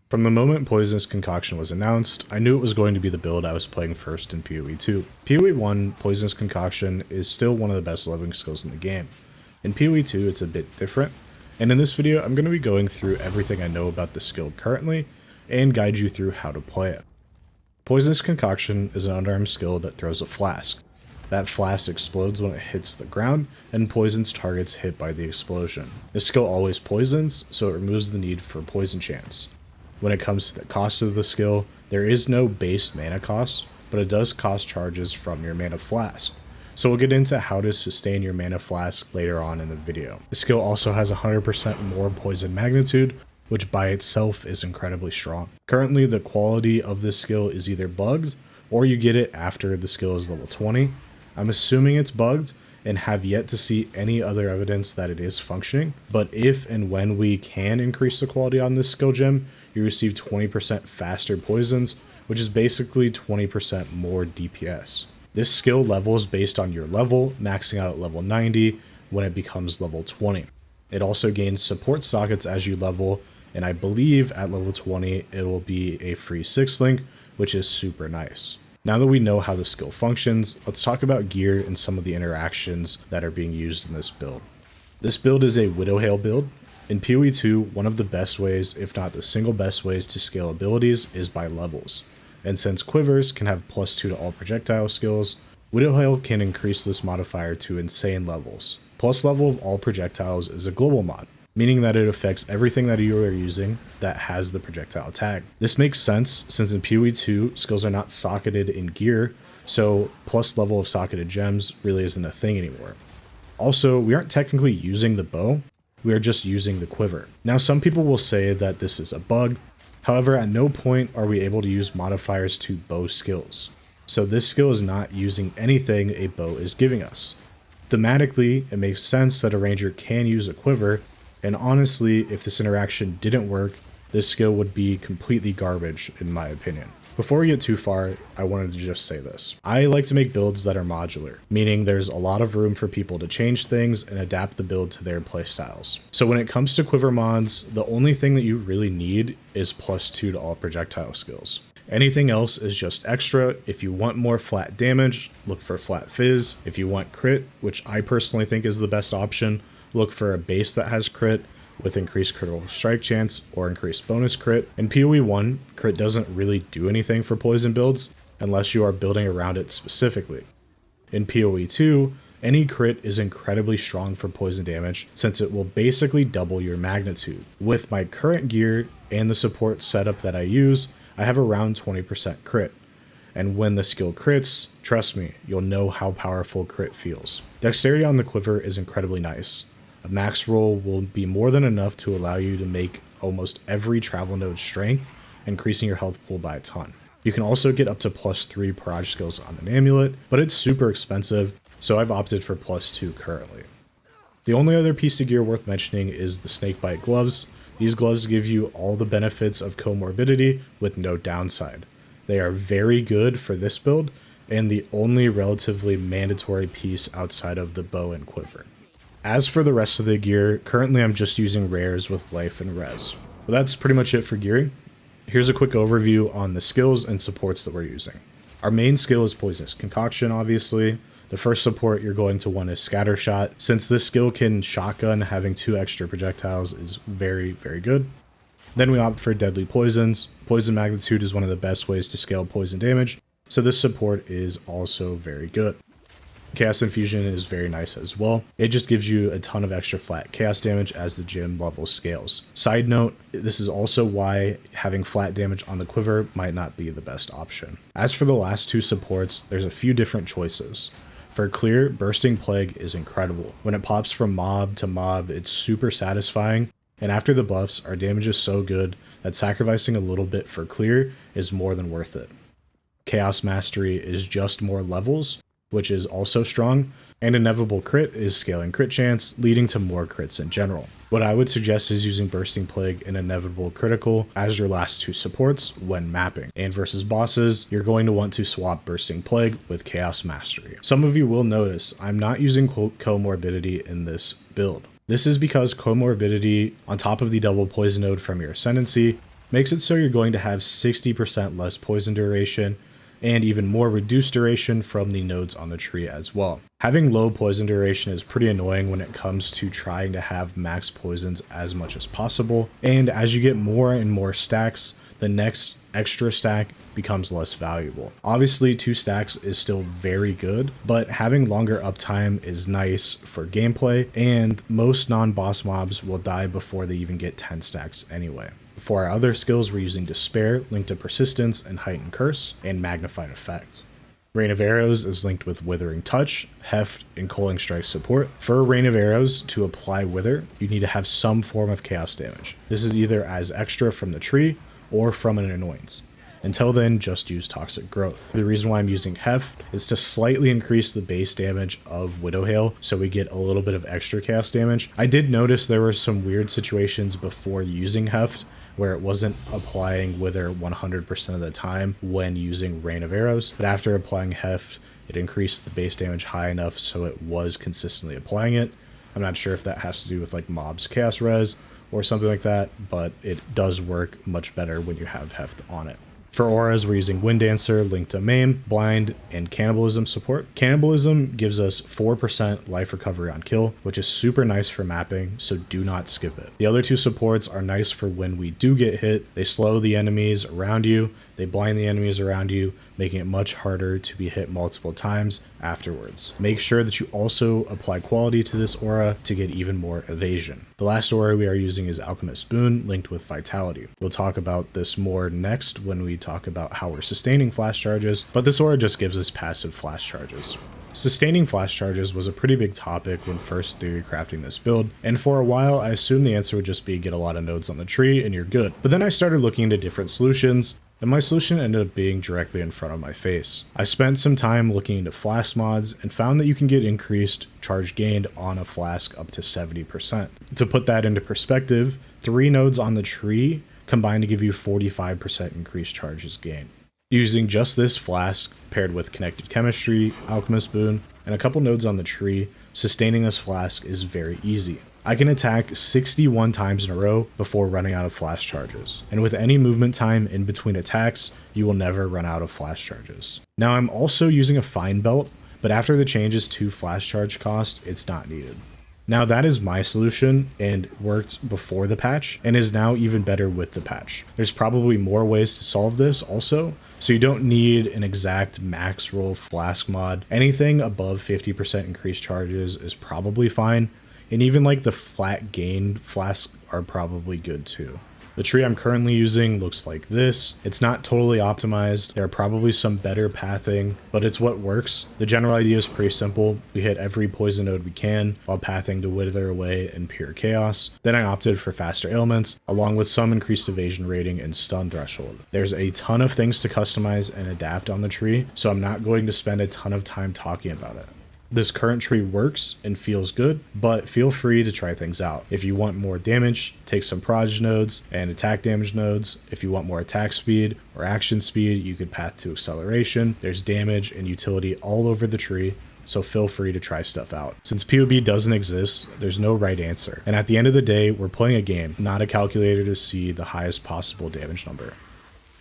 From the moment Poisonous Concoction was announced, I knew it was going to be the build I was playing first in PoE 2. PoE 1, Poisonous Concoction is still one of the best leveling skills in the game. In PoE 2, it's a bit different, and in this video I'm going to be going through everything I know about the skill currently, and guide you through how to play it. Poisonous Concoction is an unarmed skill that throws a flask. That flask explodes when it hits the ground, and poisons targets hit by the explosion. This skill always poisons, so it removes the need for poison chance. When it comes to the cost of the skill, there is no base mana cost, but it does cost charges from your mana flask. So we'll get into how to sustain your mana flask later on in the video. The skill also has 100% more poison magnitude, which by itself is incredibly strong. Currently, the quality of this skill is either bugged, or you get it after the skill is level 20. I'm assuming it's bugged, and have yet to see any other evidence that it is functioning, but if and when we can increase the quality on this skill gem, you receive 20% faster poisons, which is basically 20% more DPS. This skill levels based on your level, maxing out at level 90 when it becomes level 20. It also gains support sockets as you level, and I believe at level 20 it will be a free 6 link, which is super nice. Now that we know how the skill functions, let's talk about gear and some of the interactions that are being used in this build. This build is a Widowhail build. In PoE 2, one of the best ways, if not the single best ways to scale abilities is by levels. And since Quivers can have +2 to all projectile skills, Widowhail can increase this modifier to insane levels. Plus level of all projectiles is a global mod, meaning that it affects everything that you are using that has the projectile tag. This makes sense since in PoE 2, skills are not socketed in gear, so plus level of socketed gems really isn't a thing anymore. Also, we aren't technically using the bow, we are just using the quiver. Now some people will say that this is a bug, however at no point are we able to use modifiers to bow skills. So this skill is not using anything a bow is giving us. Thematically, it makes sense that a ranger can use a quiver, and honestly, if this interaction didn't work, this skill would be completely garbage in my opinion. Before we get too far, I wanted to just say this. I like to make builds that are modular, meaning there's a lot of room for people to change things and adapt the build to their playstyles. So when it comes to quiver mods, the only thing that you really need is +2 to all projectile skills. Anything else is just extra. If you want more flat damage, look for flat fizz. If you want crit, which I personally think is the best option, look for a base that has crit with increased critical strike chance or increased bonus crit. In PoE 1, crit doesn't really do anything for poison builds unless you are building around it specifically. In PoE 2, any crit is incredibly strong for poison damage since it will basically double your magnitude. With my current gear and the support setup that I use, I have around 20% crit. And when the skill crits, trust me, you'll know how powerful crit feels. Dexterity on the quiver is incredibly nice. A max roll will be more than enough to allow you to make almost every travel node strength, increasing your health pool by a ton. You can also get up to +3 barrage skills on an amulet, but it's super expensive, so I've opted for +2 currently. The only other piece of gear worth mentioning is the snakebite gloves. These gloves give you all the benefits of comorbidity with no downside. They are very good for this build, and the only relatively mandatory piece outside of the bow and quiver. As for the rest of the gear, currently I'm just using rares with life and res. But that's pretty much it for gearing. Here's a quick overview on the skills and supports that we're using. Our main skill is Poisonous Concoction, obviously. The first support you're going to want is Scattershot. Since this skill can shotgun, having 2 extra projectiles is very, very good. Then we opt for Deadly Poisons. Poison magnitude is one of the best ways to scale poison damage, so this support is also very good. Chaos Infusion is very nice as well. It just gives you a ton of extra flat chaos damage as the gem level scales. Side note, this is also why having flat damage on the quiver might not be the best option. As for the last 2 supports, there's a few different choices. For clear, Bursting Plague is incredible. When it pops from mob to mob, it's super satisfying, and after the buffs, our damage is so good that sacrificing a little bit for clear is more than worth it. Chaos Mastery is just more levels, which is also strong, and Inevitable Crit is scaling crit chance, leading to more crits in general. What I would suggest is using Bursting Plague and Inevitable Critical as your last 2 supports when mapping. And versus bosses, you're going to want to swap Bursting Plague with Chaos Mastery. Some of you will notice I'm not using Comorbidity in this build. This is because Comorbidity, on top of the double poison node from your Ascendancy, makes it so you're going to have 60% less poison duration and even more reduced duration from the nodes on the tree as well. Having low poison duration is pretty annoying when it comes to trying to have max poisons as much as possible, and as you get more and more stacks, the next extra stack becomes less valuable. Obviously 2 stacks is still very good, but having longer uptime is nice for gameplay, and most non-boss mobs will die before they even get 10 stacks anyway. For our other skills, we're using Despair, linked to Persistence and Heightened Curse, and Magnified Effect. Rain of Arrows is linked with Withering Touch, Heft, and Culling Strike support. For Rain of Arrows, to apply Wither, you need to have some form of chaos damage. This is either as extra from the tree, or from an annoyance. Until then, just use Toxic Growth. The reason why I'm using Heft is to slightly increase the base damage of Widow Hail, so we get a little bit of extra chaos damage. I did notice there were some weird situations before using Heft, where it wasn't applying Wither 100% of the time when using Rain of Arrows, but after applying Heft, it increased the base damage high enough so it was consistently applying it. I'm not sure if that has to do with like mobs chaos res or something like that, but it does work much better when you have Heft on it. For auras, we're using Wind Dancer, linked to Maim, Blind, and Cannibalism support. Cannibalism gives us 4% life recovery on kill, which is super nice for mapping, so do not skip it. The other 2 supports are nice for when we do get hit. They slow the enemies around you, they blind the enemies around you, making it much harder to be hit multiple times afterwards. Make sure that you also apply quality to this aura to get even more evasion. The last aura we are using is Alchemist Boon, linked with Vitality. We'll talk about this more next when we talk about how we're sustaining flash charges, but this aura just gives us passive flash charges. Sustaining flash charges was a pretty big topic when first theory crafting this build, and for a while I assumed the answer would just be get a lot of nodes on the tree and you're good. But then I started looking into different solutions, and my solution ended up being directly in front of my face. I spent some time looking into Flask mods and found that you can get increased charge gained on a Flask up to 70%. To put that into perspective, 3 nodes on the tree combine to give you 45% increased charges gained. Using just this Flask paired with Connected Chemistry, Alchemist Boon, and a couple nodes on the tree, sustaining this Flask is very easy. I can attack 61 times in a row before running out of flash charges, and with any movement time in between attacks, you will never run out of flash charges. Now I'm also using a Fine Belt, but after the changes to flash charge cost, it's not needed. Now that is my solution and worked before the patch and is now even better with the patch. There's probably more ways to solve this also, so you don't need an exact max roll Flask mod. Anything above 50% increased charges is probably fine, and even like the flat gain Flasks are probably good too. The tree I'm currently using looks like this. It's not totally optimized. There are probably some better pathing, but it's what works. The general idea is pretty simple. We hit every poison node we can while pathing to wither away in pure chaos. Then I opted for faster ailments, along with some increased evasion rating and stun threshold. There's a ton of things to customize and adapt on the tree, so I'm not going to spend a ton of time talking about it. This current tree works and feels good, but feel free to try things out. If you want more damage, take some proj nodes and attack damage nodes. If you want more attack speed or action speed, you could path to acceleration. There's damage and utility all over the tree, so feel free to try stuff out. Since POB doesn't exist, there's no right answer. And at the end of the day, we're playing a game, not a calculator to see the highest possible damage number.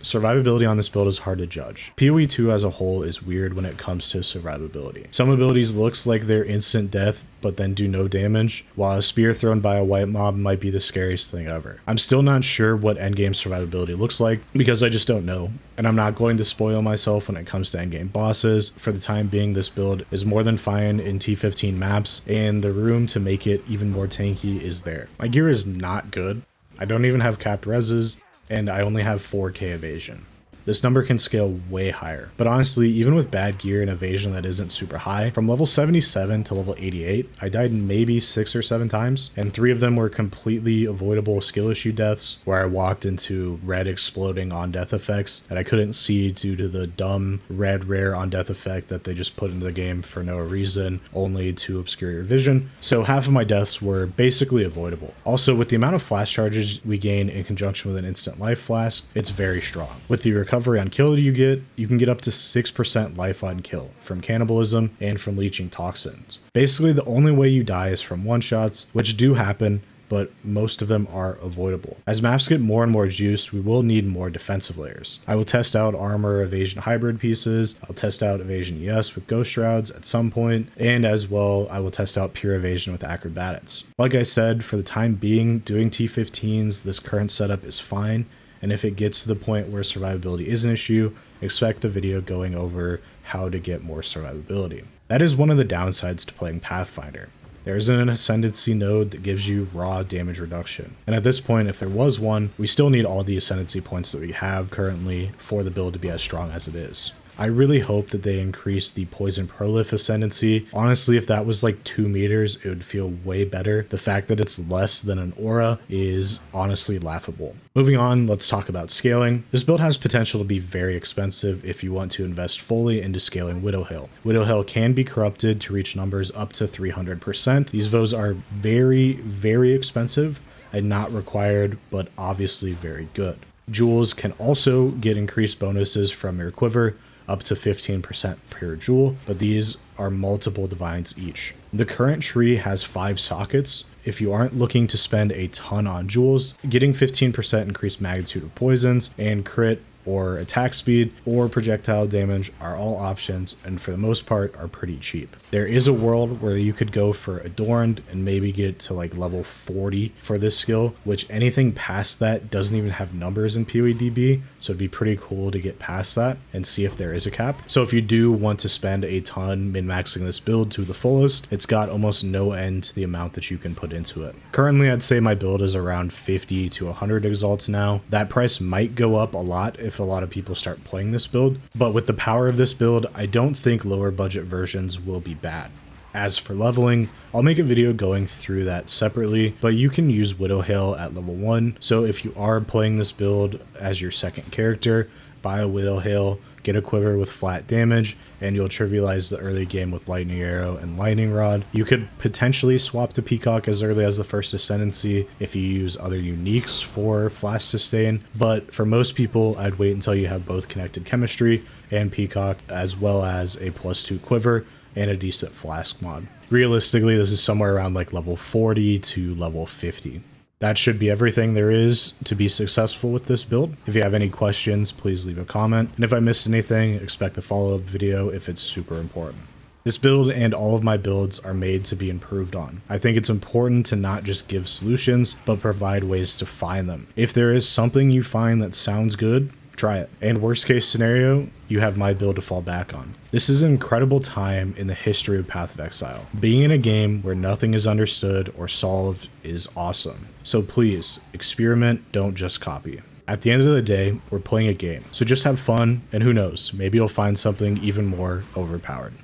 Survivability on this build is hard to judge. PoE 2 as a whole is weird when it comes to survivability. Some abilities looks like they're instant death, but then do no damage, while a spear thrown by a white mob might be the scariest thing ever. I'm still not sure what endgame survivability looks like, because I just don't know, and I'm not going to spoil myself when it comes to endgame bosses. For the time being, this build is more than fine in T15 maps, and the room to make it even more tanky is there. My gear is not good. I don't even have capped reses, and I only have 4k evasion. This number can scale way higher, but honestly, even with bad gear and evasion that isn't super high, from level 77 to level 88, I died maybe 6 or 7 times, and 3 of them were completely avoidable skill issue deaths, where I walked into red exploding on death effects that I couldn't see due to the dumb red rare on death effect that they just put into the game for no reason, only to obscure your vision. So half of my deaths were basically avoidable. Also, with the amount of flash charges we gain in conjunction with an instant life flask, it's very strong. With the recovery on kill you can get up to 6% life on kill from cannibalism and from leeching toxins. Basically, the only way you die is from one-shots, which do happen, but most of them are avoidable. As maps get more and more juiced, we will need more defensive layers. I will test out armor evasion hybrid pieces, I'll test out evasion ES with ghost shrouds at some point, and as well I will test out pure evasion with acrobatics. Like I said, for the time being, doing T15s, this current setup is fine, and if it gets to the point where survivability is an issue, expect a video going over how to get more survivability. That is one of the downsides to playing Pathfinder. There isn't an ascendancy node that gives you raw damage reduction. And at this point, if there was one, we still need all the ascendancy points that we have currently for the build to be as strong as it is. I really hope that they increase the poison prolif ascendancy. Honestly, if that was like 2 meters, it would feel way better. The fact that it's less than an aura is honestly laughable. Moving on, let's talk about scaling. This build has potential to be very expensive if you want to invest fully into scaling Widowhill. Widowhill can be corrupted to reach numbers up to 300%. These VOs are very, very expensive and not required, but obviously very good. Jewels can also get increased bonuses from your quiver, up to 15% per jewel, but these are multiple divines each. The current tree has 5 sockets. If you aren't looking to spend a ton on jewels, getting 15% increased magnitude of poisons and crit or attack speed or projectile damage are all options, and for the most part are pretty cheap. There is a world where you could go for Adorned and maybe get to like level 40 for this skill, which anything past that doesn't even have numbers in PoEDB, so it'd be pretty cool to get past that and see if there is a cap. So if you do want to spend a ton min-maxing this build to the fullest, it's got almost no end to the amount that you can put into it. Currently, I'd say my build is around 50 to 100 exalts now. That price might go up a lot if a lot of people start playing this build, but with the power of this build, I don't think lower budget versions will be bad. As for leveling, I'll make a video going through that separately, but you can use Widowhill at level 1, so if you are playing this build as your second character, buy a Widowhill, get a quiver with flat damage, and you'll trivialize the early game with Lightning Arrow and Lightning Rod. You could potentially swap to Peacock as early as the first Ascendancy if you use other uniques for Flask Sustain, but for most people, I'd wait until you have both Connected Chemistry and Peacock, as well as a +2 quiver and a decent Flask mod. Realistically, this is somewhere around like level 40 to level 50. That should be everything there is to be successful with this build. If you have any questions, please leave a comment. And if I missed anything, expect a follow-up video if it's super important. This build and all of my builds are made to be improved on. I think it's important to not just give solutions, but provide ways to find them. If there is something you find that sounds good, try it. And worst case scenario, you have my build to fall back on. This is an incredible time in the history of Path of Exile. Being in a game where nothing is understood or solved is awesome. So please, experiment, don't just copy. At the end of the day, we're playing a game, so just have fun, and who knows, maybe you'll find something even more overpowered.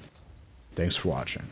Thanks for watching.